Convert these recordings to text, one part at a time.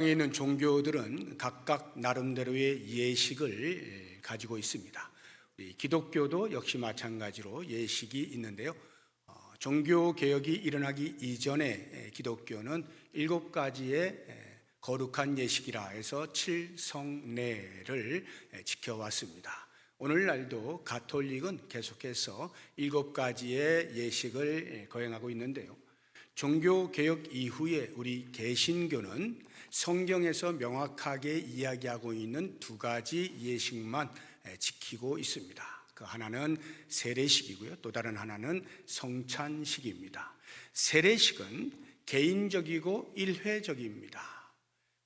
세상에 있는 종교들은 각각 나름대로의 예식을 가지고 있습니다. 우리 기독교도 역시 마찬가지로 예식이 있는데요. 종교 개혁이 일어나기 이전에 기독교는 7가지의 거룩한 예식이라 해서 칠성례를 지켜왔습니다. 오늘날도 가톨릭은 계속해서 7가지의 예식을 거행하고 있는데요. 종교 개혁 이후에 우리 개신교는 성경에서 명확하게 이야기하고 있는 2가지 예식만 지키고 있습니다. 그 하나는 세례식이고요. 또 다른 하나는 성찬식입니다. 세례식은 개인적이고 일회적입니다.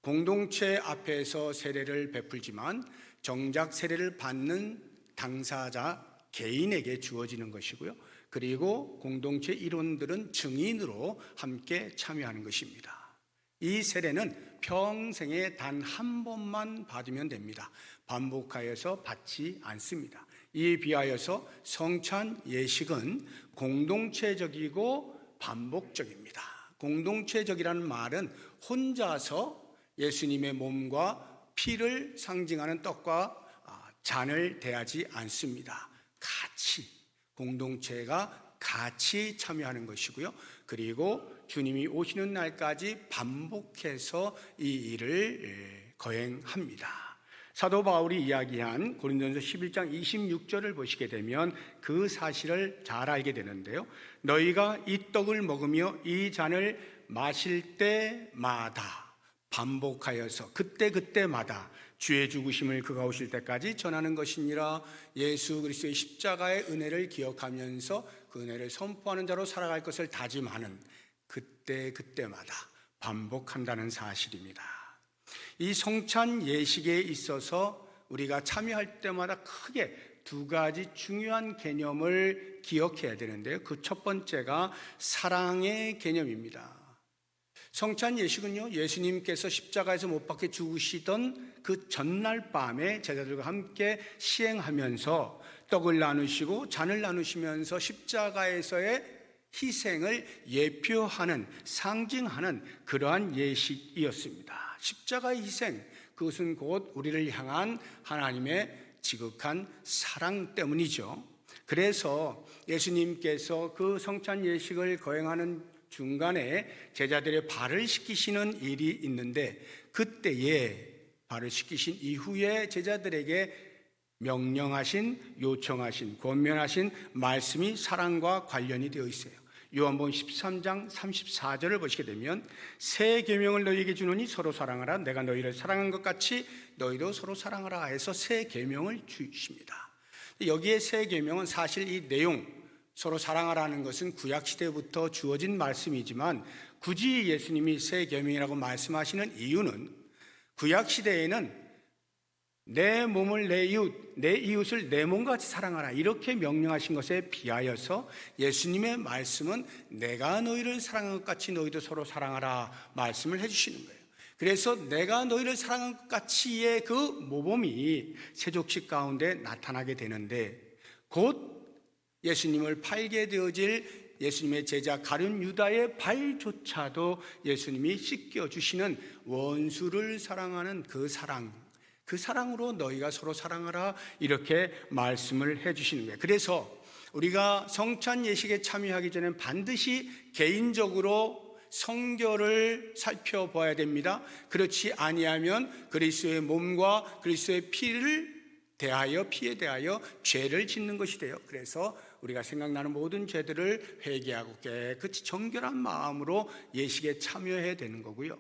공동체 앞에서 세례를 베풀지만 정작 세례를 받는 당사자 개인에게 주어지는 것이고요. 그리고 공동체 일원들은 증인으로 함께 참여하는 것입니다. 이 세례는 평생에 단 한 번만 받으면 됩니다. 반복하여서 받지 않습니다. 이에 비하여서 성찬 예식은 공동체적이고 반복적입니다. 공동체적이라는 말은 혼자서 예수님의 몸과 피를 상징하는 떡과 잔을 대하지 않습니다. 같이, 공동체가 같이 참여하는 것이고요. 그리고 주님이 오시는 날까지 반복해서 이 일을 거행합니다. 사도 바울이 이야기한 고린도전서 11장 26절을 보시게 되면 그 사실을 잘 알게 되는데요. 너희가 이 떡을 먹으며 이 잔을 마실 때마다 반복하여서 그때마다 주의 죽으심을 그가 오실 때까지 전하는 것이니라. 예수 그리스도의 십자가의 은혜를 기억하면서 그 은혜를 선포하는 자로 살아갈 것을 다짐하는 그때마다 반복한다는 사실입니다. 이 성찬 예식에 있어서 우리가 참여할 때마다 크게 2가지 중요한 개념을 기억해야 되는데요. 그 첫 번째가 사랑의 개념입니다. 성찬 예식은요, 예수님께서 십자가에서 못 박혀 죽으시던 그 전날 밤에 제자들과 함께 시행하면서 떡을 나누시고 잔을 나누시면서 십자가에서의 희생을 예표하는, 상징하는 그러한 예식이었습니다. 십자가의 희생, 그것은 곧 우리를 향한 하나님의 지극한 사랑 때문이죠. 그래서 예수님께서 그 성찬 예식을 거행하는 중간에 제자들의 발을 씻기시는 일이 있는데, 그때에 발을 씻기신 이후에 제자들에게 명령하신, 요청하신, 권면하신 말씀이 사랑과 관련이 되어 있어요. 요한복음 13장 34절을 보시게 되면 새 계명을 너희에게 주노니 서로 사랑하라. 내가 너희를 사랑한 것 같이 너희도 서로 사랑하라 해서 새 계명을 주십니다. 여기에 새 계명은 사실 이 내용, 서로 사랑하라는 것은 구약시대부터 주어진 말씀이지만 굳이 예수님이 새 계명이라고 말씀하시는 이유는 구약시대에는 내 몸을 내 이웃을 내 몸같이 사랑하라 이렇게 명령하신 것에 비하여서 예수님의 말씀은 내가 너희를 사랑한 것 같이 너희도 서로 사랑하라 말씀을 해주시는 거예요. 그래서 내가 너희를 사랑한 것 같이의 그 모범이 세족식 가운데 나타나게 되는데, 곧 예수님을 팔게 되어질 예수님의 제자 가룟 유다의 발조차도 예수님이 씻겨주시는, 원수를 사랑하는 그 사랑으로 너희가 서로 사랑하라 이렇게 말씀을 해주시는 거예요. 그래서 우리가 성찬 예식에 참여하기 전에 반드시 개인적으로 성결을 살펴봐야 됩니다. 그렇지 아니하면 그리스도의 몸과 그리스도의 피에 대하여 죄를 짓는 것이 돼요. 그래서 우리가 생각나는 모든 죄들을 회개하고 깨끗이 정결한 마음으로 예식에 참여해야 되는 거고요.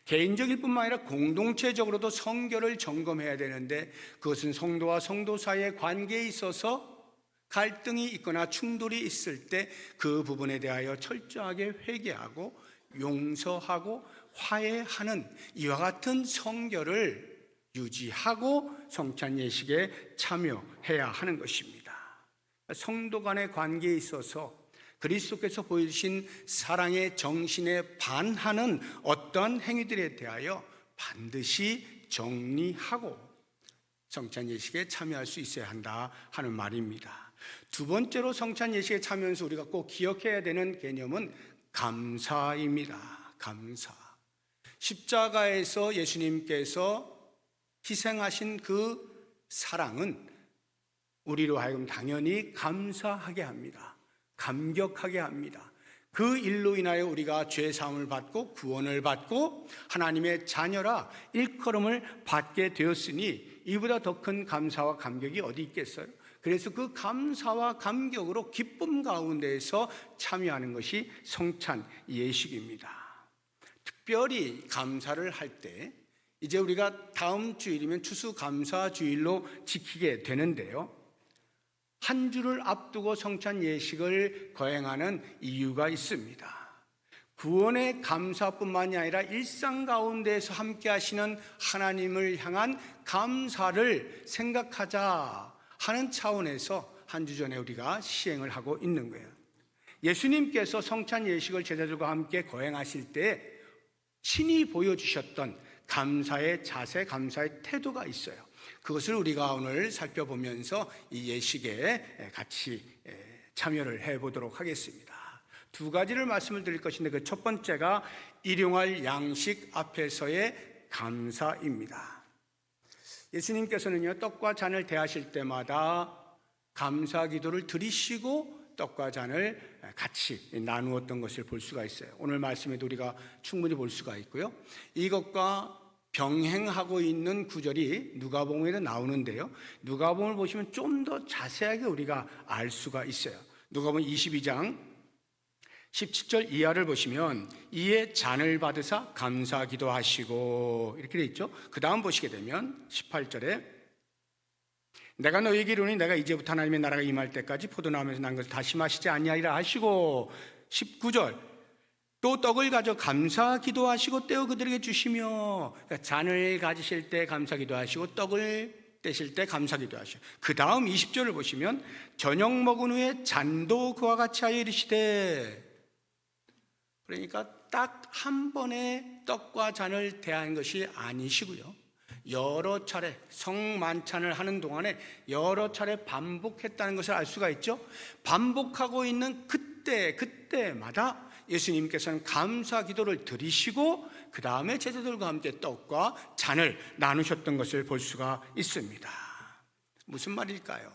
개인적일 뿐만 아니라 공동체적으로도 성결을 점검해야 되는데, 그것은 성도와 성도 사이의 관계에 있어서 갈등이 있거나 충돌이 있을 때 그 부분에 대하여 철저하게 회개하고 용서하고 화해하는 이와 같은 성결을 유지하고 성찬 예식에 참여해야 하는 것입니다. 성도 간의 관계에 있어서 그리스도께서 보여주신 사랑의 정신에 반하는 어떠한 행위들에 대하여 반드시 정리하고 성찬 예식에 참여할 수 있어야 한다 하는 말입니다. 2번째로 성찬 예식에 참여하면서 우리가 꼭 기억해야 되는 개념은 감사입니다. 감사. 십자가에서 예수님께서 희생하신 그 사랑은 우리로 하여금 당연히 감사하게 합니다. 감격하게 합니다. 그 일로 인하여 우리가 죄 사함을 받고 구원을 받고 하나님의 자녀라 일컬음을 받게 되었으니 이보다 더 큰 감사와 감격이 어디 있겠어요? 그래서 그 감사와 감격으로 기쁨 가운데에서 참여하는 것이 성찬 예식입니다. 특별히 감사를 할 때 이제 우리가 다음 주일이면 추수감사주일로 지키게 되는데요, 한 주를 앞두고 성찬 예식을 거행하는 이유가 있습니다. 구원의 감사뿐만이 아니라 일상 가운데에서 함께 하시는 하나님을 향한 감사를 생각하자 하는 차원에서 한 주 전에 우리가 시행을 하고 있는 거예요. 예수님께서 성찬 예식을 제자들과 함께 거행하실 때 친히 보여주셨던 감사의 자세, 감사의 태도가 있어요. 그것을 우리가 오늘 살펴보면서 이 예식에 같이 참여를 해보도록 하겠습니다. 두 가지를 말씀을 드릴 것인데 그 첫 번째가 일용할 양식 앞에서의 감사입니다. 예수님께서는요, 떡과 잔을 대하실 때마다 감사 기도를 드리시고 떡과 잔을 같이 나누었던 것을 볼 수가 있어요. 오늘 말씀에도 우리가 충분히 볼 수가 있고요. 이것과 병행하고 있는 구절이 누가복음에도 나오는데요, 누가복음을 보시면 좀 더 자세하게 우리가 알 수가 있어요. 누가복음 22장 17절 이하를 보시면 이에 잔을 받으사 감사 기도하시고 이렇게 돼 있죠. 그 다음 보시게 되면 18절에 내가 너희에게 이르노니 내가 이제부터 하나님의 나라가 임할 때까지 포도나무에서 난 것을 다시 마시지 아니하리라 하시고, 19절 또 떡을 가져 감사 기도하시고 떼어 그들에게 주시며, 그러니까 잔을 가지실 때 감사 기도하시고 떡을 떼실 때 감사 기도하시고, 그 다음 20절을 보시면 저녁 먹은 후에 잔도 그와 같이 하여 이르시되, 그러니까 딱 한 번에 떡과 잔을 대한 것이 아니시고요, 여러 차례 성만찬을 하는 동안에 여러 차례 반복했다는 것을 알 수가 있죠. 반복하고 있는 그때마다 예수님께서는 감사 기도를 드리시고 그 다음에 제자들과 함께 떡과 잔을 나누셨던 것을 볼 수가 있습니다. 무슨 말일까요?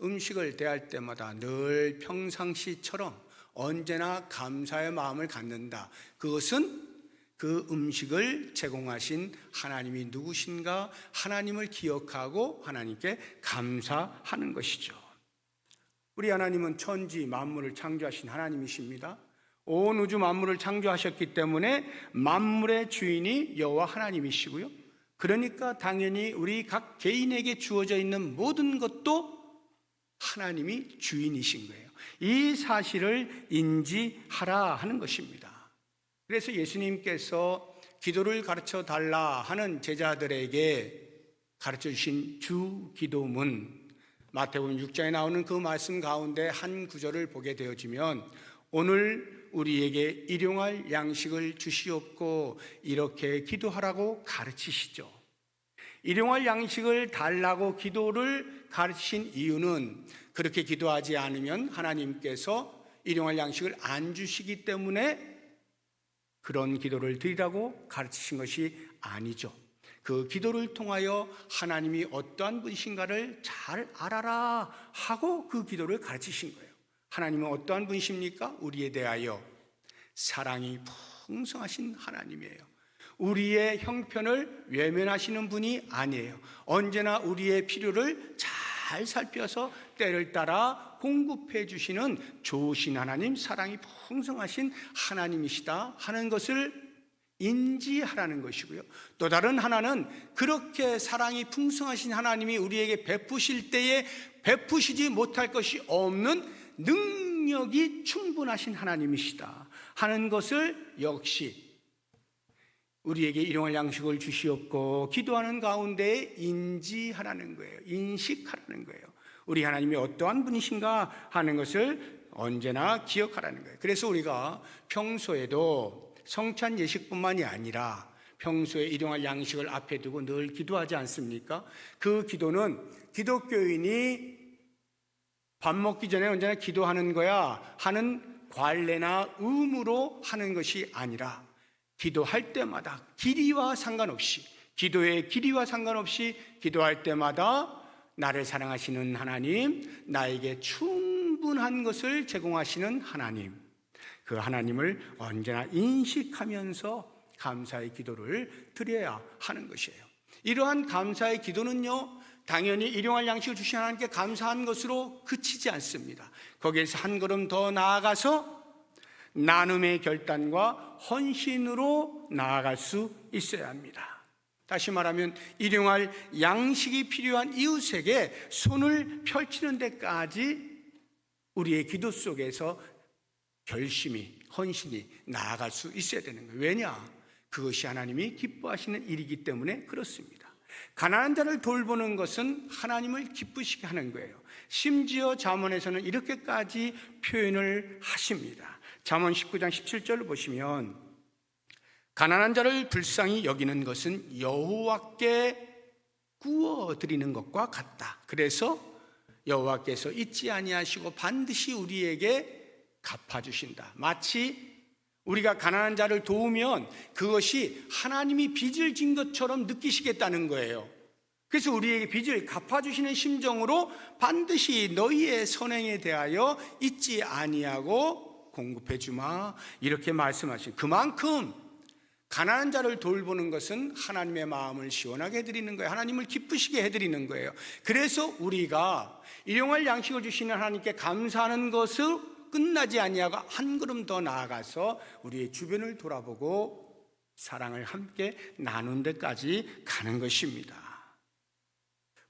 음식을 대할 때마다 늘 평상시처럼 언제나 감사의 마음을 갖는다. 그것은 그 음식을 제공하신 하나님이 누구신가, 하나님을 기억하고 하나님께 감사하는 것이죠. 우리 하나님은 천지 만물을 창조하신 하나님이십니다. 온 우주 만물을 창조하셨기 때문에 만물의 주인이 여호와 하나님이시고요, 그러니까 당연히 우리 각 개인에게 주어져 있는 모든 것도 하나님이 주인이신 거예요. 이 사실을 인지하라 하는 것입니다. 그래서 예수님께서 기도를 가르쳐 달라 하는 제자들에게 가르쳐 주신 주 기도문, 마태복음 6장에 나오는 그 말씀 가운데 한 구절을 보게 되어지면 오늘 우리에게 일용할 양식을 주시옵고 이렇게 기도하라고 가르치시죠. 일용할 양식을 달라고 기도를 가르치신 이유는 그렇게 기도하지 않으면 하나님께서 일용할 양식을 안 주시기 때문에 그런 기도를 드리라고 가르치신 것이 아니죠. 그 기도를 통하여 하나님이 어떠한 분이신가를 잘 알아라 하고 그 기도를 가르치신 거예요. 하나님은 어떠한 분이십니까? 우리에 대하여 사랑이 풍성하신 하나님이에요. 우리의 형편을 외면하시는 분이 아니에요. 언제나 우리의 필요를 잘 살펴서 때를 따라 공급해 주시는 좋으신 하나님, 사랑이 풍성하신 하나님이시다 하는 것을 인지하라는 것이고요, 또 다른 하나는 그렇게 사랑이 풍성하신 하나님이 우리에게 베푸실 때에 베푸시지 못할 것이 없는 능력이 충분하신 하나님이시다 하는 것을 역시 우리에게 일용할 양식을 주시옵고 기도하는 가운데 인지하라는 거예요. 인식하라는 거예요. 우리 하나님이 어떠한 분이신가 하는 것을 언제나 기억하라는 거예요. 그래서 우리가 평소에도 성찬 예식뿐만이 아니라 평소에 일용할 양식을 앞에 두고 늘 기도하지 않습니까? 그 기도는 기독교인이 밥 먹기 전에 언제나 기도하는 거야 하는 관례나 의무로 하는 것이 아니라 기도할 때마다 길이와 상관없이, 기도의 길이와 상관없이 기도할 때마다 나를 사랑하시는 하나님, 나에게 충분한 것을 제공하시는 하나님, 그 하나님을 언제나 인식하면서 감사의 기도를 드려야 하는 것이에요. 이러한 감사의 기도는요, 당연히 일용할 양식을 주신 하나님께 감사한 것으로 그치지 않습니다. 거기에서 한 걸음 더 나아가서 나눔의 결단과 헌신으로 나아갈 수 있어야 합니다. 다시 말하면 일용할 양식이 필요한 이웃에게 손을 펼치는 데까지 우리의 기도 속에서 결심이, 헌신이 나아갈 수 있어야 되는 거예요. 왜냐? 그것이 하나님이 기뻐하시는 일이기 때문에 그렇습니다. 가난한 자를 돌보는 것은 하나님을 기쁘시게 하는 거예요. 심지어 잠언에서는 이렇게까지 표현을 하십니다. 잠언 19장 17절을 보시면 가난한 자를 불쌍히 여기는 것은 여호와께 구워드리는 것과 같다. 그래서 여호와께서 잊지 아니하시고 반드시 우리에게 갚아주신다. 마치 우리가 가난한 자를 도우면 그것이 하나님이 빚을 진 것처럼 느끼시겠다는 거예요. 그래서 우리에게 빚을 갚아주시는 심정으로 반드시 너희의 선행에 대하여 잊지 아니하고 공급해 주마, 이렇게 말씀하신, 그만큼 가난한 자를 돌보는 것은 하나님의 마음을 시원하게 해드리는 거예요. 하나님을 기쁘시게 해드리는 거예요. 그래서 우리가 일용할 양식을 주시는 하나님께 감사하는 것을 끝나지 아니하고 한 걸음 더 나아가서 우리의 주변을 돌아보고 사랑을 함께 나눈 데까지 가는 것입니다.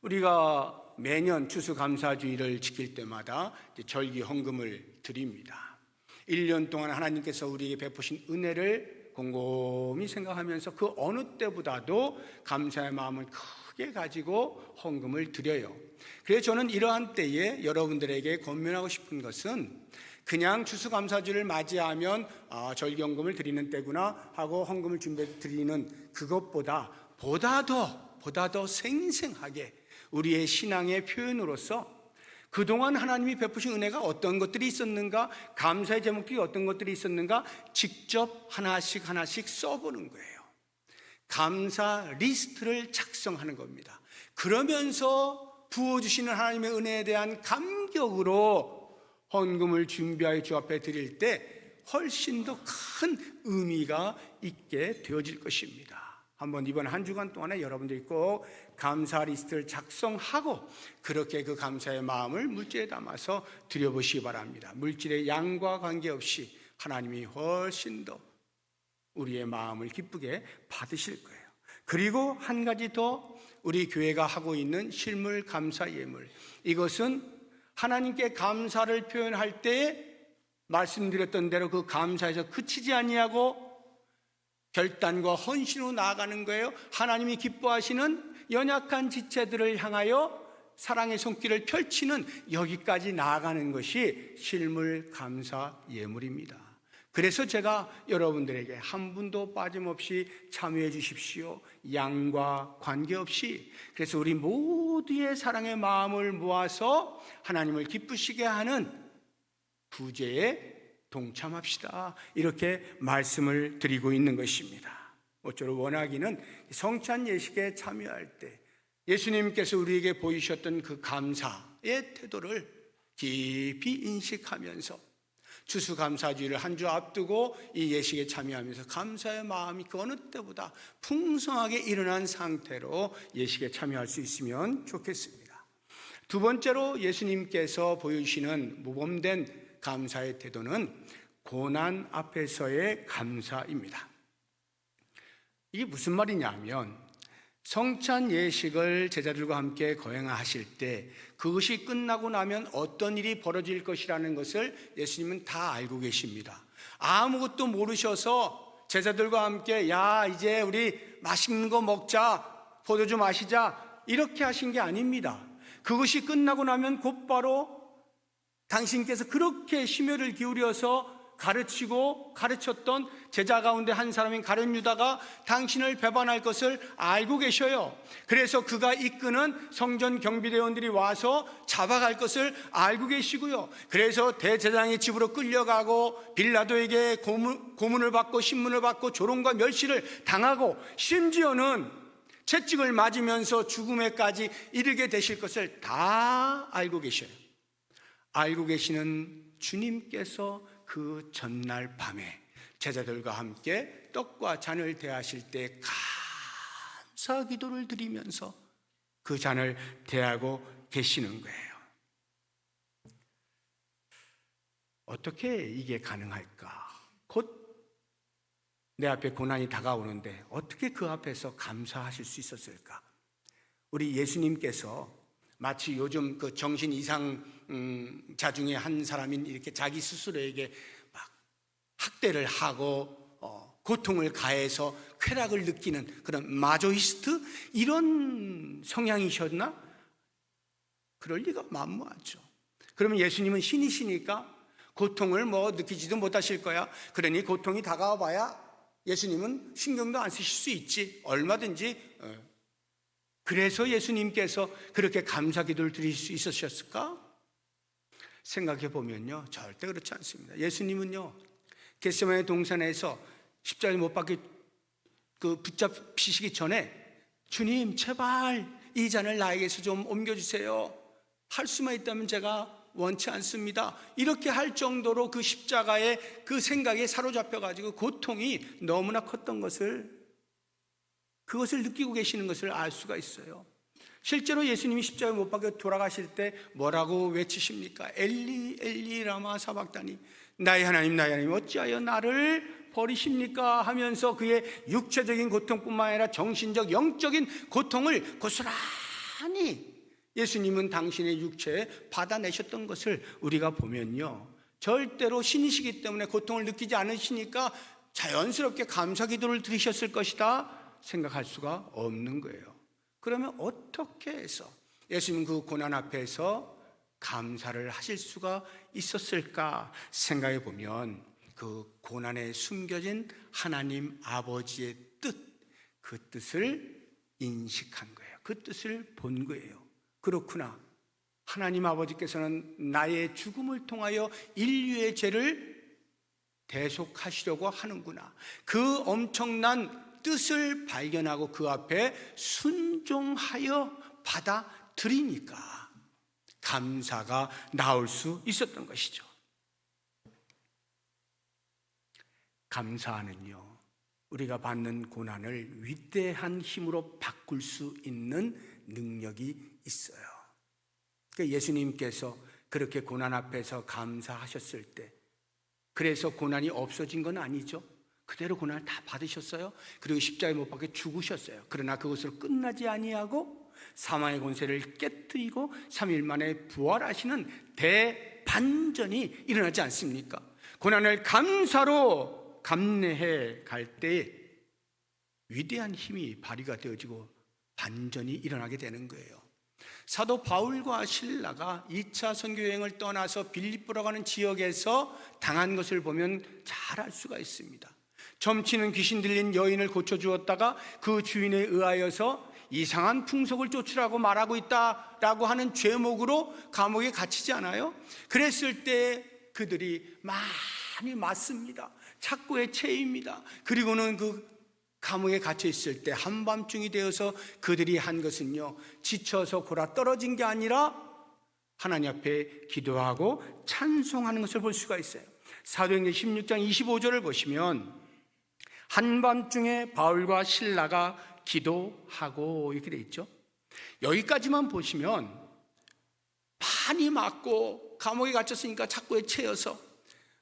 우리가 매년 추수감사주의를 지킬 때마다 절기 헌금을 드립니다. 1년 동안 하나님께서 우리에게 베푸신 은혜를 곰곰이 생각하면서 그 어느 때보다도 감사의 마음을 크게 가지고 헌금을 드려요. 그래서 저는 이러한 때에 여러분들에게 권면하고 싶은 것은 그냥 추수감사주를 맞이하면 절기헌금을 드리는 때구나 하고 헌금을 준비해 드리는 그것보다 보다 더 생생하게 우리의 신앙의 표현으로서 그동안 하나님이 베푸신 은혜가 어떤 것들이 있었는가, 감사의 제목들이 어떤 것들이 있었는가 직접 하나씩 써보는 거예요. 감사 리스트를 작성하는 겁니다. 그러면서 부어주시는 하나님의 은혜에 대한 감격으로 헌금을 준비하여 주 앞에 드릴 때 훨씬 더 큰 의미가 있게 되어질 것입니다. 한번 이번 한 주간 동안에 여러분들이 꼭 감사 리스트를 작성하고 그렇게 그 감사의 마음을 물질에 담아서 드려보시기 바랍니다. 물질의 양과 관계없이 하나님이 훨씬 더 우리의 마음을 기쁘게 받으실 거예요. 그리고 한 가지 더, 우리 교회가 하고 있는 실물 감사 예물, 이것은 하나님께 감사를 표현할 때 말씀드렸던 대로 그 감사에서 그치지 아니하고 결단과 헌신으로 나아가는 거예요. 하나님이 기뻐하시는 연약한 지체들을 향하여 사랑의 손길을 펼치는, 여기까지 나아가는 것이 실물 감사 예물입니다. 그래서 제가 여러분들에게 한 분도 빠짐없이 참여해 주십시오. 양과 관계없이. 그래서 우리 모두의 사랑의 마음을 모아서 하나님을 기쁘시게 하는 구제에 동참합시다, 이렇게 말씀을 드리고 있는 것입니다. 모쪼록 원하기는 성찬 예식에 참여할 때 예수님께서 우리에게 보이셨던 그 감사의 태도를 깊이 인식하면서 추수감사주의를 한 주 앞두고 이 예식에 참여하면서 감사의 마음이 그 어느 때보다 풍성하게 일어난 상태로 예식에 참여할 수 있으면 좋겠습니다. 두 번째로 예수님께서 보여주시는 모범된 감사의 태도는 고난 앞에서의 감사입니다. 이게 무슨 말이냐면, 성찬 예식을 제자들과 함께 거행하실 때 그것이 끝나고 나면 어떤 일이 벌어질 것이라는 것을 예수님은 다 알고 계십니다. 아무것도 모르셔서 제자들과 함께 야 이제 우리 맛있는 거 먹자, 포도주 마시자, 이렇게 하신 게 아닙니다. 그것이 끝나고 나면 곧바로 당신께서 그렇게 심혈을 기울여서 가르치고 가르쳤던 제자 가운데 한 사람인 가룟 유다가 당신을 배반할 것을 알고 계셔요. 그래서 그가 이끄는 성전 경비대원들이 와서 잡아갈 것을 알고 계시고요. 그래서 대제사장의 집으로 끌려가고 빌라도에게 고문을 받고 신문을 받고 조롱과 멸시를 당하고 심지어는 채찍을 맞으면서 죽음에까지 이르게 되실 것을 다 알고 계셔요. 알고 계시는 주님께서 그 전날 밤에 제자들과 함께 떡과 잔을 대하실 때 감사 기도를 드리면서 그 잔을 대하고 계시는 거예요. 어떻게 이게 가능할까? 곧 내 앞에 고난이 다가오는데 어떻게 그 앞에서 감사하실 수 있었을까? 우리 예수님께서 마치 요즘 그 정신 이상자 중에 한 사람인 이렇게 자기 스스로에게 막 학대를 하고 고통을 가해서 쾌락을 느끼는 그런 마조이스트 이런 성향이셨나? 그럴 리가 만무하죠. 그러면 예수님은 신이시니까 고통을 느끼지도 못하실 거야. 그러니 고통이 다가와 봐야 예수님은 신경도 안 쓰실 수 있지. 얼마든지. 그래서 예수님께서 그렇게 감사 기도를 드릴 수 있으셨을까? 생각해 보면요, 절대 그렇지 않습니다. 예수님은요, 겟세마네 동산에서 십자가에 못 박혀 붙잡히시기 전에 주님 제발 이 잔을 나에게서 좀 옮겨주세요. 할 수만 있다면 제가 원치 않습니다. 이렇게 할 정도로 그 십자가의 그 생각에 사로잡혀가지고 고통이 너무나 컸던 그것을 느끼고 계시는 것을 알 수가 있어요. 실제로 예수님이 십자가에 못 박혀 돌아가실 때 뭐라고 외치십니까? 엘리 엘리 라마 사박다니, 나의 하나님 나의 하나님 어찌하여 나를 버리십니까? 하면서 그의 육체적인 고통뿐만 아니라 정신적 영적인 고통을 고스란히 예수님은 당신의 육체에 받아내셨던 것을 우리가 보면요, 절대로 신이시기 때문에 고통을 느끼지 않으시니까 자연스럽게 감사 기도를 드리셨을 것이다 생각할 수가 없는 거예요. 그러면 어떻게 해서 예수님 그 고난 앞에서 감사를 하실 수가 있었을까 생각해 보면 그 고난에 숨겨진 하나님 아버지의 뜻, 그 뜻을 인식한 거예요. 그 뜻을 본 거예요. 그렇구나, 하나님 아버지께서는 나의 죽음을 통하여 인류의 죄를 대속하시려고 하는구나. 그 엄청난 뜻을 발견하고 그 앞에 순종하여 받아들이니까 감사가 나올 수 있었던 것이죠. 감사는요, 우리가 받는 고난을 위대한 힘으로 바꿀 수 있는 능력이 있어요. 그러니까 예수님께서 그렇게 고난 앞에서 감사하셨을 때, 그래서 고난이 없어진 건 아니죠. 그대로 고난을 다 받으셨어요. 그리고 십자가에 못 박혀 죽으셨어요. 그러나 그것으로 끝나지 아니하고 사망의 권세를 깨뜨리고 3일 만에 부활하시는 대반전이 일어나지 않습니까? 고난을 감사로 감내해 갈 때 위대한 힘이 발휘가 되어지고 반전이 일어나게 되는 거예요. 사도 바울과 실라가 2차 선교여행을 떠나서 빌립보라고 하는 지역에서 당한 것을 보면 잘 알 수가 있습니다. 점치는 귀신 들린 여인을 고쳐주었다가 그 주인에 의하여서 이상한 풍속을 쫓으라고 말하고 있다라고 하는 죄목으로 감옥에 갇히지 않아요? 그랬을 때 그들이 많이 맞습니다. 착고에 채입니다. 그리고는 그 감옥에 갇혀 있을 때 한밤중이 되어서 그들이 한 것은요, 지쳐서 골아 떨어진 게 아니라 하나님 앞에 기도하고 찬송하는 것을 볼 수가 있어요. 사도행전 16장 25절을 보시면 한밤중에 바울과 실라가 기도하고 이렇게 돼 있죠. 여기까지만 보시면 많이 맞고 감옥에 갇혔으니까 착고에 채여서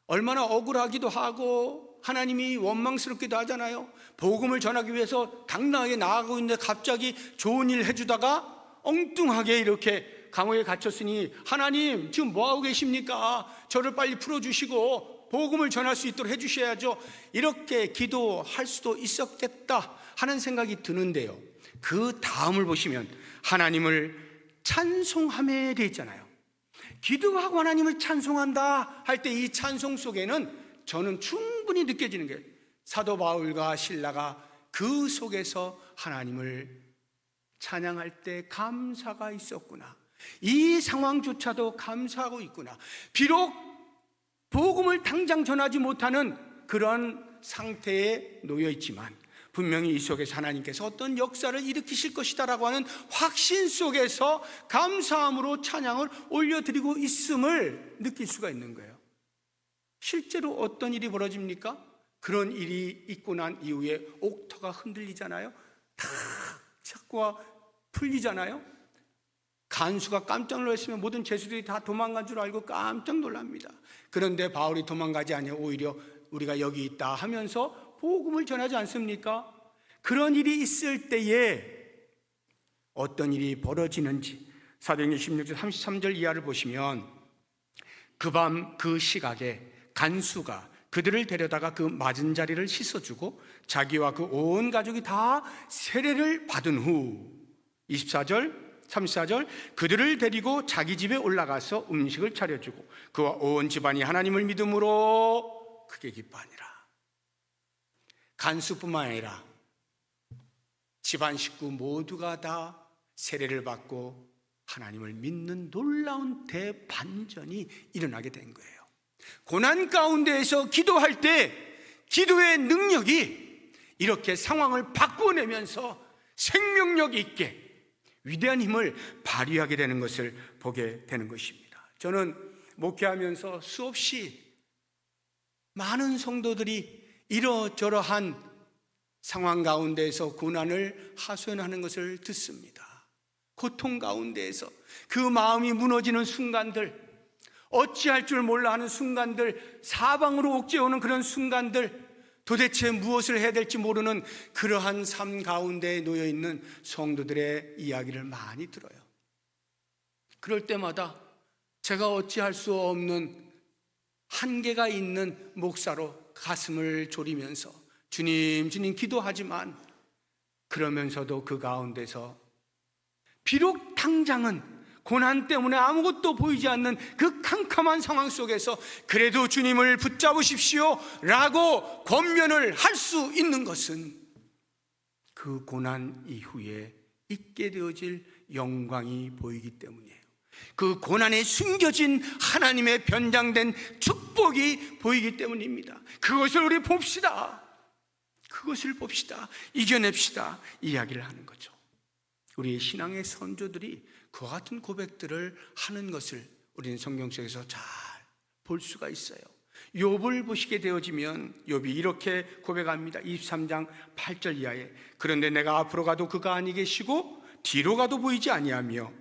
얼마나 억울하기도 하고 하나님이 원망스럽기도 하잖아요. 복음을 전하기 위해서 당당하게 나아가고 있는데 갑자기 좋은 일 해주다가 엉뚱하게 이렇게 감옥에 갇혔으니 하나님 지금 뭐하고 계십니까? 저를 빨리 풀어주시고 복음을 전할 수 있도록 해주셔야죠. 이렇게 기도할 수도 있었겠다 하는 생각이 드는데요, 그 다음을 보시면 하나님을 찬송함에 되어 있잖아요. 기도하고 하나님을 찬송한다 할 때 이 찬송 속에는 저는 충분히 느껴지는 게 사도 바울과 실라가 그 속에서 하나님을 찬양할 때 감사가 있었구나. 이 상황조차도 감사하고 있구나. 비록 복음을 당장 전하지 못하는 그런 상태에 놓여 있지만 분명히 이 속에서 하나님께서 어떤 역사를 일으키실 것이다라고 하는 확신 속에서 감사함으로 찬양을 올려드리고 있음을 느낄 수가 있는 거예요. 실제로 어떤 일이 벌어집니까? 그런 일이 있고 난 이후에 옥터가 흔들리잖아요. 다 착고가 풀리잖아요. 간수가 깜짝 놀랐으면 모든 죄수들이 다 도망간 줄 알고 깜짝 놀랍니다. 그런데 바울이 도망가지 아니하고 오히려 우리가 여기 있다 하면서 복음을 전하지 않습니까? 그런 일이 있을 때에 어떤 일이 벌어지는지 사도행전 16장 33절 이하를 보시면 그 밤 그 시각에 간수가 그들을 데려다가 그 맞은 자리를 씻어주고 자기와 그 온 가족이 다 세례를 받은 후 24절 34절 그들을 데리고 자기 집에 올라가서 음식을 차려주고 그와 온 집안이 하나님을 믿음으로 크게 기뻐하니라. 간수뿐만 아니라 집안 식구 모두가 다 세례를 받고 하나님을 믿는 놀라운 대반전이 일어나게 된 거예요. 고난 가운데에서 기도할 때 기도의 능력이 이렇게 상황을 바꿔내면서 생명력 있게 위대한 힘을 발휘하게 되는 것을 보게 되는 것입니다. 저는 목회하면서 수없이 많은 성도들이 이러저러한 상황 가운데에서 고난을 하소연하는 것을 듣습니다. 고통 가운데에서 그 마음이 무너지는 순간들, 어찌할 줄 몰라 하는 순간들, 사방으로 옥죄오는 그런 순간들, 도대체 무엇을 해야 될지 모르는 그러한 삶 가운데에 놓여 있는 성도들의 이야기를 많이 들어요. 그럴 때마다 제가 어찌할 수 없는 한계가 있는 목사로 가슴을 졸이면서 주님 주님 기도하지만 그러면서도 그 가운데서 비록 당장은 고난 때문에 아무것도 보이지 않는 그 캄캄한 상황 속에서 그래도 주님을 붙잡으십시오 라고 권면을 할 수 있는 것은 그 고난 이후에 있게 되어질 영광이 보이기 때문이에요. 그 고난에 숨겨진 하나님의 변장된 축복이 보이기 때문입니다. 그것을 우리 봅시다. 그것을 봅시다. 이겨냅시다. 이야기를 하는 거죠. 우리의 신앙의 선조들이 그와 같은 고백들을 하는 것을 우리는 성경 속에서 잘 볼 수가 있어요. 욥을 보시게 되어지면 욥이 이렇게 고백합니다. 23장 8절 이하에 그런데 내가 앞으로 가도 그가 아니 계시고 뒤로 가도 보이지 아니하며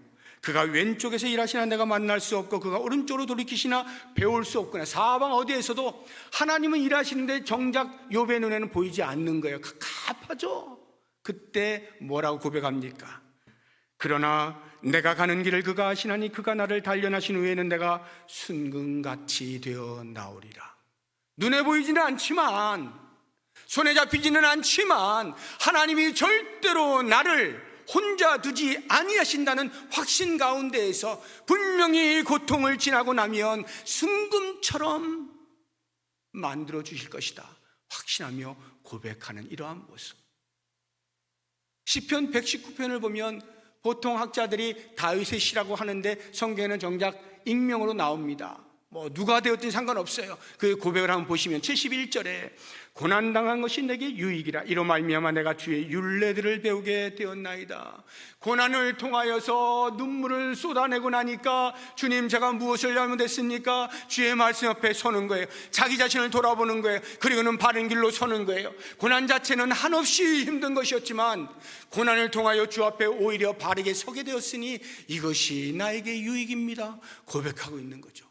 그가 왼쪽에서 일하시나 내가 만날 수 없고 그가 오른쪽으로 돌이키시나 배울 수 없구나. 사방 어디에서도 하나님은 일하시는데 정작 욥의 눈에는 보이지 않는 거예요. 갑갑하죠. 그때 뭐라고 고백합니까? 그러나 내가 가는 길을 그가 아시나니 그가 나를 단련하신 후에는 내가 순금같이 되어 나오리라. 눈에 보이지는 않지만 손에 잡히지는 않지만 하나님이 절대로 나를 혼자 두지 아니하신다는 확신 가운데에서 분명히 고통을 지나고 나면 순금처럼 만들어 주실 것이다 확신하며 고백하는 이러한 모습. 시편 119편을 보면 보통 학자들이 다윗의 시라고 하는데 성경에는 정작 익명으로 나옵니다. 누가 되었든 상관없어요. 그 고백을 한번 보시면 71절에 고난당한 것이 내게 유익이라 이로 말미암아 내가 주의 율례들을 배우게 되었나이다. 고난을 통하여서 눈물을 쏟아내고 나니까 주님 제가 무엇을 잘못했습니까? 주의 말씀 옆에 서는 거예요. 자기 자신을 돌아보는 거예요. 그리고는 바른 길로 서는 거예요. 고난 자체는 한없이 힘든 것이었지만 고난을 통하여 주 앞에 오히려 바르게 서게 되었으니 이것이 나에게 유익입니다 고백하고 있는 거죠.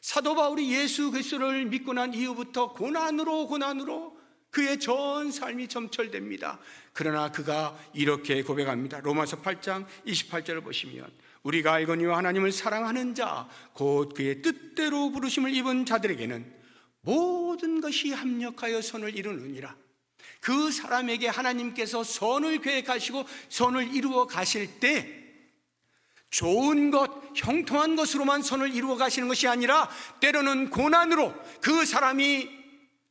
사도 바울이 예수 그리스도를 믿고 난 이후부터 고난으로 그의 전 삶이 점철됩니다. 그러나 그가 이렇게 고백합니다. 로마서 8장 28절을 보시면 우리가 알거니와 하나님을 사랑하는 자 곧 그의 뜻대로 부르심을 입은 자들에게는 모든 것이 합력하여 선을 이루느니라. 그 사람에게 하나님께서 선을 계획하시고 선을 이루어 가실 때 좋은 것, 형통한 것으로만 선을 이루어 가시는 것이 아니라 때로는 고난으로 그 사람이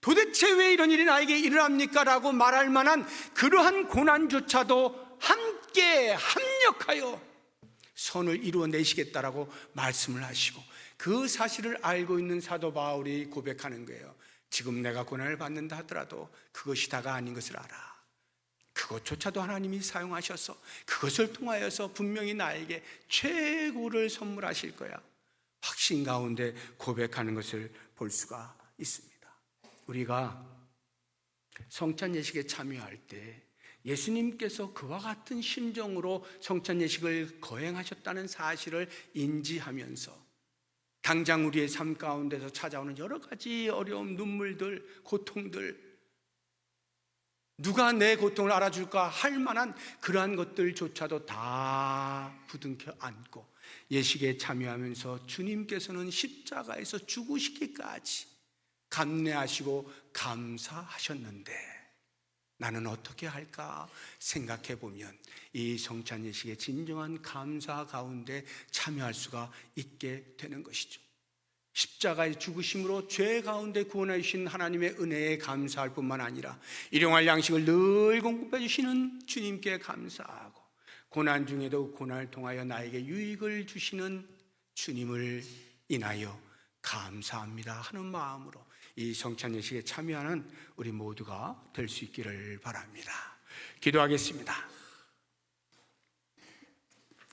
도대체 왜 이런 일이 나에게 일어납니까? 라고 말할 만한 그러한 고난조차도 함께 합력하여 선을 이루어내시겠다라고 말씀을 하시고, 그 사실을 알고 있는 사도 바울이 고백하는 거예요. 지금 내가 고난을 받는다 하더라도 그것이 다가 아닌 것을 알아. 그것조차도 하나님이 사용하셔서 그것을 통하여서 분명히 나에게 최고를 선물하실 거야. 확신 가운데 고백하는 것을 볼 수가 있습니다. 우리가 성찬 예식에 참여할 때 예수님께서 그와 같은 심정으로 성찬 예식을 거행하셨다는 사실을 인지하면서 당장 우리의 삶 가운데서 찾아오는 여러 가지 어려움, 눈물들, 고통들, 누가 내 고통을 알아줄까 할 만한 그러한 것들조차도 다 부둥켜 안고 예식에 참여하면서 주님께서는 십자가에서 죽으시기까지 감내하시고 감사하셨는데 나는 어떻게 할까 생각해 보면 이 성찬 예식의 진정한 감사 가운데 참여할 수가 있게 되는 것이죠. 십자가의 죽으심으로 죄 가운데 구원해 주신 하나님의 은혜에 감사할 뿐만 아니라 일용할 양식을 늘 공급해 주시는 주님께 감사하고, 고난 중에도 고난을 통하여 나에게 유익을 주시는 주님을 인하여 감사합니다 하는 마음으로 이 성찬 예식에 참여하는 우리 모두가 될 수 있기를 바랍니다. 기도하겠습니다.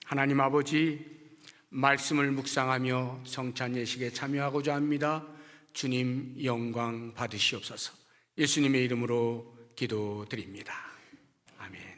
하나님 아버지, 말씀을 묵상하며 성찬 예식에 참여하고자 합니다. 주님 영광 받으시옵소서. 예수님의 이름으로 기도드립니다. 아멘.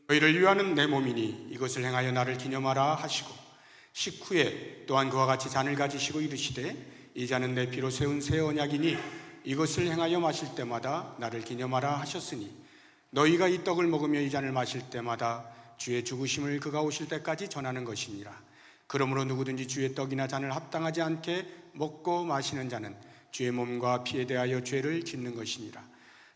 너희를 위하는 내 몸이니 이것을 행하여 나를 기념하라 하시고, 식후에 또한 그와 같이 잔을 가지시고 이르시되 이 잔은 내 피로 세운 새 언약이니 이것을 행하여 마실 때마다 나를 기념하라 하셨으니, 너희가 이 떡을 먹으며 이 잔을 마실 때마다 주의 죽으심을 그가 오실 때까지 전하는 것이니라. 그러므로 누구든지 주의 떡이나 잔을 합당하지 않게 먹고 마시는 자는 주의 몸과 피에 대하여 죄를 짓는 것이니라.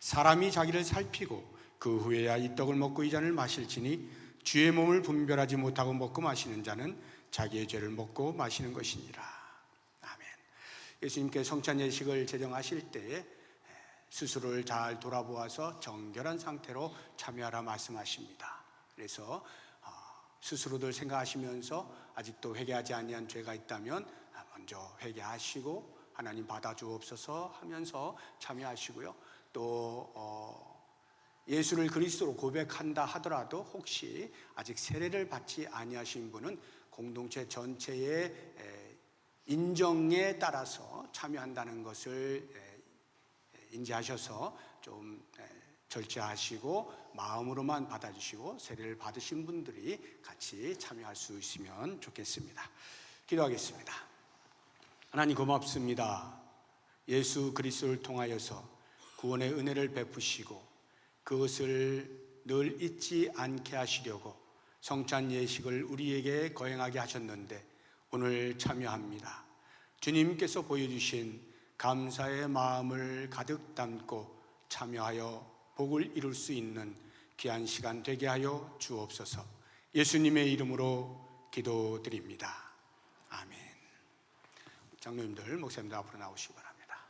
사람이 자기를 살피고 그 후에야 이 떡을 먹고 이 잔을 마실지니 주의 몸을 분별하지 못하고 먹고 마시는 자는 자기의 죄를 먹고 마시는 것이니라. 아멘. 예수님께 성찬 예식을 제정하실 때에 스스로를 잘 돌아보아서 정결한 상태로 참여하라 말씀하십니다. 그래서 스스로들 생각하시면서 아직도 회개하지 아니한 죄가 있다면 먼저 회개하시고 하나님 받아주옵소서 하면서 참여하시고요. 또 예수를 그리스도로 고백한다 하더라도 혹시 아직 세례를 받지 아니하신 분은 공동체 전체의 인정에 따라서 참여한다는 것을 인지하셔서 좀 절제하시고 마음으로만 받아주시고, 세례를 받으신 분들이 같이 참여할 수 있으면 좋겠습니다. 기도하겠습니다. 하나님 고맙습니다. 예수 그리스도를 통하여서 구원의 은혜를 베푸시고 그것을 늘 잊지 않게 하시려고 성찬 예식을 우리에게 거행하게 하셨는데 오늘 참여합니다. 주님께서 보여주신 감사의 마음을 가득 담고 참여하여 복을 이룰 수 있는 귀한 시간 되게 하여 주옵소서. 예수님의 이름으로 기도드립니다. 아멘. 장로님들, 목사님들 앞으로 나오시기 바랍니다.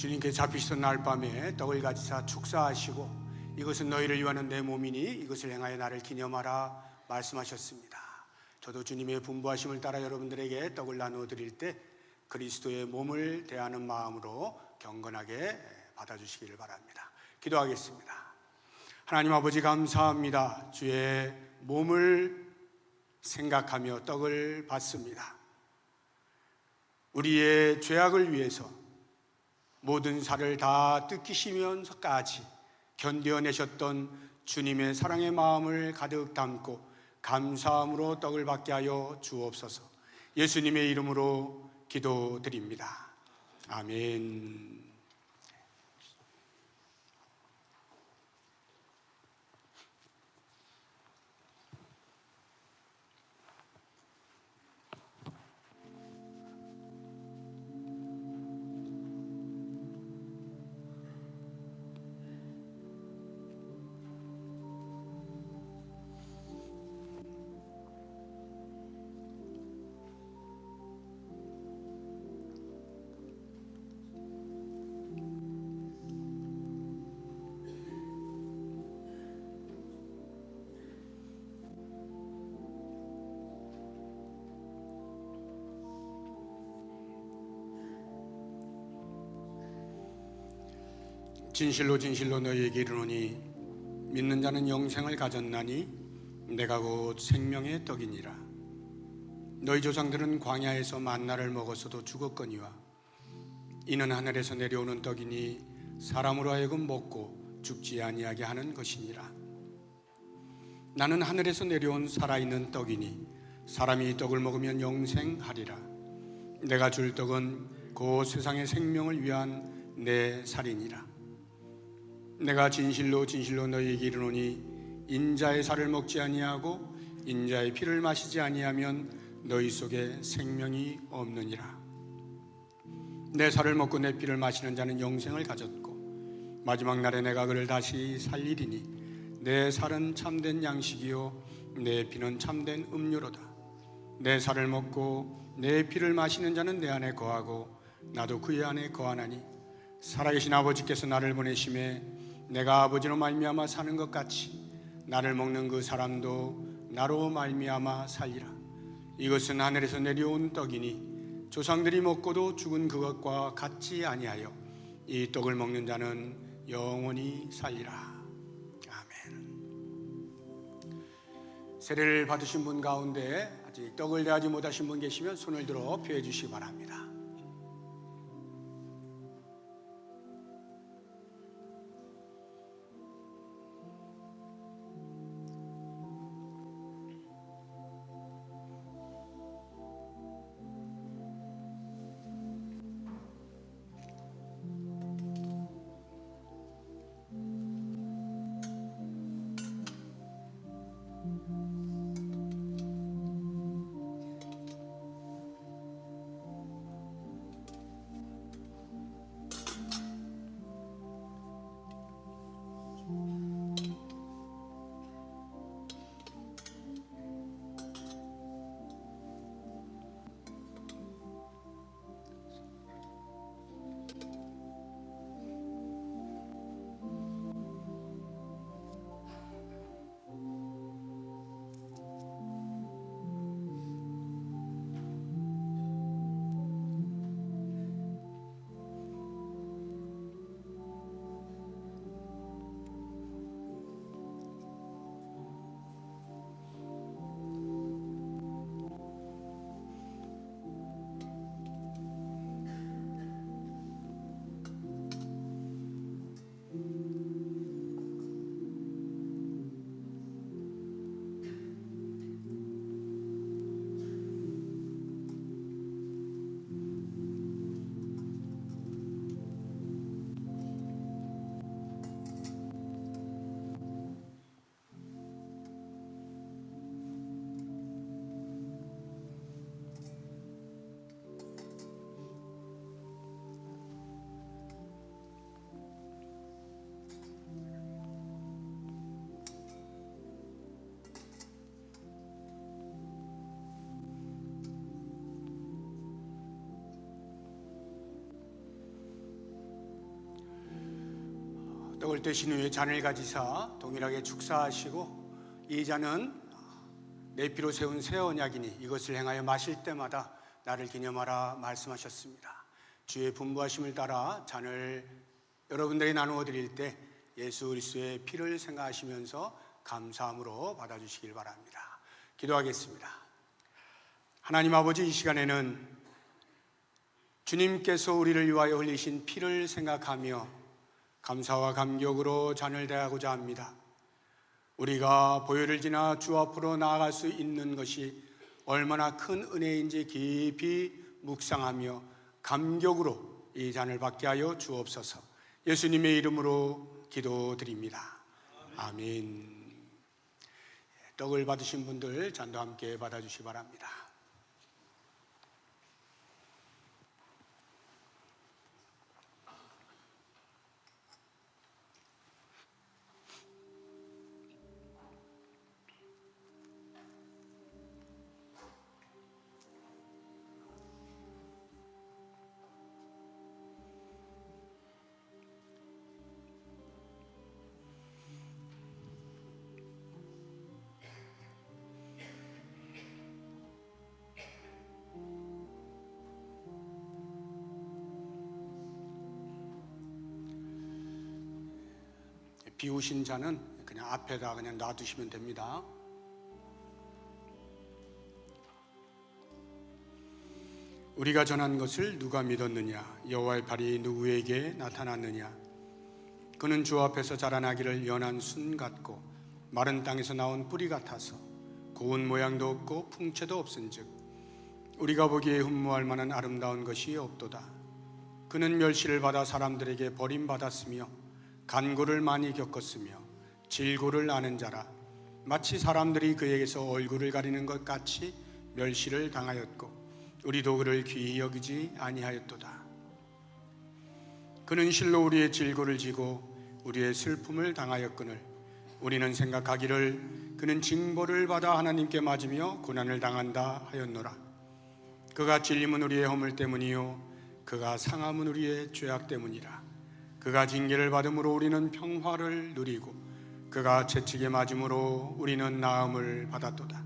주님께서 잡히시던 날 밤에 떡을 가지사 축사하시고 이것은 너희를 위하는 내 몸이니 이것을 행하여 나를 기념하라 말씀하셨습니다. 저도 주님의 분부하심을 따라 여러분들에게 떡을 나누어 드릴 때 그리스도의 몸을 대하는 마음으로 경건하게 받아주시기를 바랍니다. 기도하겠습니다. 하나님 아버지 감사합니다. 주의 몸을 생각하며 떡을 받습니다. 우리의 죄악을 위해서 모든 살을 다 뜯기시면서까지 견뎌내셨던 주님의 사랑의 마음을 가득 담고 감사함으로 떡을 받게 하여 주옵소서. 예수님의 이름으로 기도드립니다. 아멘. 진실로 진실로 너희에게 이르노니 믿는 자는 영생을 가졌나니 내가 곧 생명의 떡이니라. 너희 조상들은 광야에서 만나를 먹었어도 죽었거니와 이는 하늘에서 내려오는 떡이니 사람으로 하여금 먹고 죽지 아니하게 하는 것이니라. 나는 하늘에서 내려온 살아있는 떡이니 사람이 이 떡을 먹으면 영생하리라. 내가 줄 떡은 곧 세상의 생명을 위한 내 살이니라. 내가 진실로 진실로 너희에게 이르노니 인자의 살을 먹지 아니하고 인자의 피를 마시지 아니하면 너희 속에 생명이 없느니라. 내 살을 먹고 내 피를 마시는 자는 영생을 가졌고 마지막 날에 내가 그를 다시 살리리니 내 살은 참된 양식이요 내 피는 참된 음료로다. 내 살을 먹고 내 피를 마시는 자는 내 안에 거하고 나도 그의 안에 거하나니 살아계신 아버지께서 나를 보내심에 내가 아버지로 말미암아 사는 것 같이 나를 먹는 그 사람도 나로 말미암아 살리라. 이것은 하늘에서 내려온 떡이니 조상들이 먹고도 죽은 그것과 같지 아니하여 이 떡을 먹는 자는 영원히 살리라. 아멘. 세례를 받으신 분 가운데 아직 떡을 대하지 못하신 분 계시면 손을 들어 표해 주시기 바랍니다. 떡을 떼신 후에 잔을 가지사 동일하게 축사하시고 이 잔은 내 피로 세운 새 언약이니 이것을 행하여 마실 때마다 나를 기념하라 말씀하셨습니다. 주의 분부하심을 따라 잔을 여러분들이 나누어 드릴 때 예수 그리스도의 피를 생각하시면서 감사함으로 받아주시길 바랍니다. 기도하겠습니다. 하나님 아버지, 이 시간에는 주님께서 우리를 위하여 흘리신 피를 생각하며 감사와 감격으로 잔을 대하고자 합니다. 우리가 보혈을 지나 주 앞으로 나아갈 수 있는 것이 얼마나 큰 은혜인지 깊이 묵상하며 감격으로 이 잔을 받게 하여 주옵소서. 예수님의 이름으로 기도드립니다. 아멘. 떡을 받으신 분들 잔도 함께 받아주시기 바랍니다. 비우신 잔은 그냥 앞에다 그냥 놔두시면 됩니다. 우리가 전한 것을 누가 믿었느냐? 여호와의 발이 누구에게 나타났느냐? 그는 주 앞에서 자라나기를 연한 순 같고 마른 땅에서 나온 뿌리 같아서 고운 모양도 없고 풍채도 없은즉 우리가 보기에 흠모할 만한 아름다운 것이 없도다. 그는 멸시를 받아 사람들에게 버림받았으며 간고를 많이 겪었으며 질고를 아는 자라. 마치 사람들이 그에게서 얼굴을 가리는 것 같이 멸시를 당하였고 우리도 그를 귀히 여기지 아니하였도다. 그는 실로 우리의 질고를 지고 우리의 슬픔을 당하였거늘 우리는 생각하기를 그는 징벌을 받아 하나님께 맞으며 고난을 당한다 하였노라. 그가 찔림은 우리의 허물 때문이요 그가 상함은 우리의 죄악 때문이라. 그가 징계를 받음으로 우리는 평화를 누리고 그가 채찍에 맞음으로 우리는 나음을 받았도다.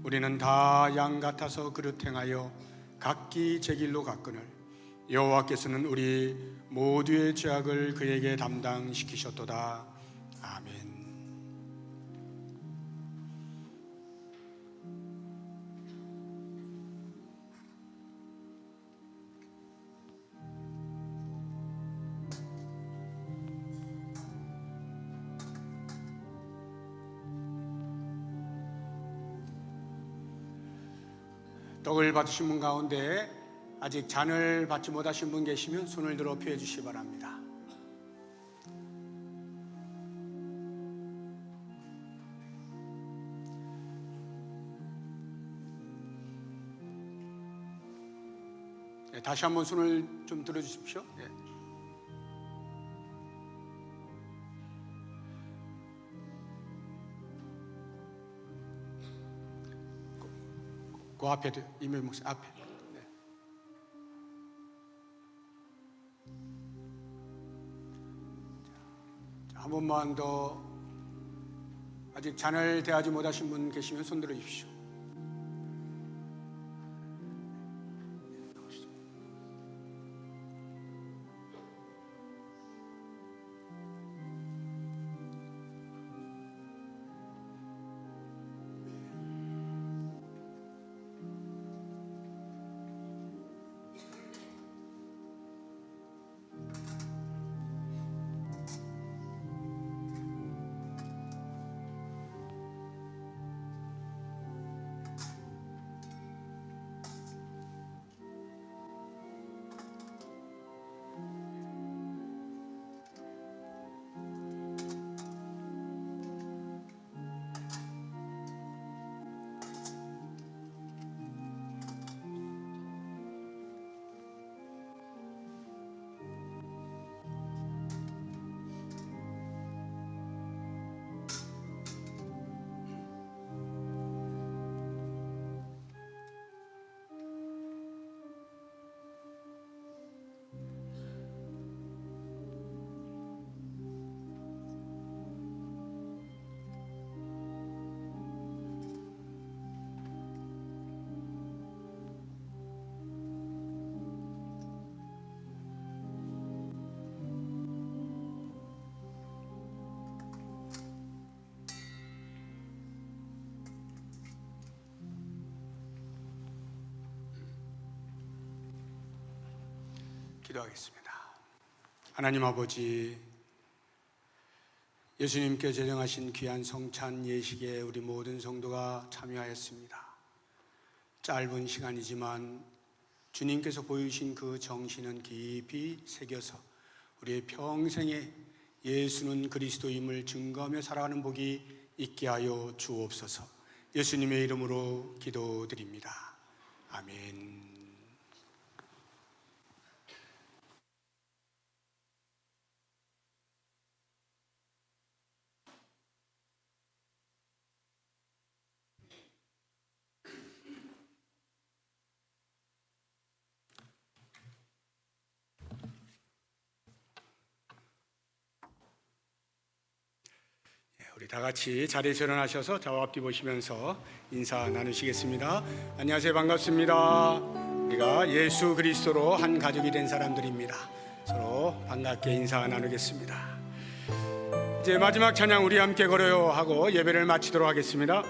우리는 다 양 같아서 그릇 행하여 각기 제 길로 갔거늘 여호와께서는 우리 모두의 죄악을 그에게 담당시키셨도다. 아멘. 떡을 받으신 분 가운데 아직 잔을 받지 못하신 분 계시면 손을 들어 피해 주시기 바랍니다. 네, 다시 한번 손을 좀 들어 주십시오. 네. 그 앞에도 이메일 목사 앞에. 네. 자, 한 번만 더 아직 잔을 대하지 못하신 분 계시면 손 들어 주십시오. 기도하겠습니다. 하나님 아버지, 예수님께 제정하신 귀한 성찬 예식에 우리 모든 성도가 참여하였습니다. 짧은 시간이지만 주님께서 보여주신 그 정신은 깊이 새겨서 우리의 평생에 예수는 그리스도임을 증거하며 살아가는 복이 있게 하여 주옵소서. 예수님의 이름으로 기도드립니다. 아멘. 우리 다 같이 자리에서 일어나셔서 저와 앞뒤 보시면서 인사 나누시겠습니다. 안녕하세요. 반갑습니다. 우리가 예수 그리스도로 한 가족이 된 사람들입니다. 서로 반갑게 인사 나누겠습니다. 이제 마지막 찬양 우리 함께 걸어요 하고 예배를 마치도록 하겠습니다.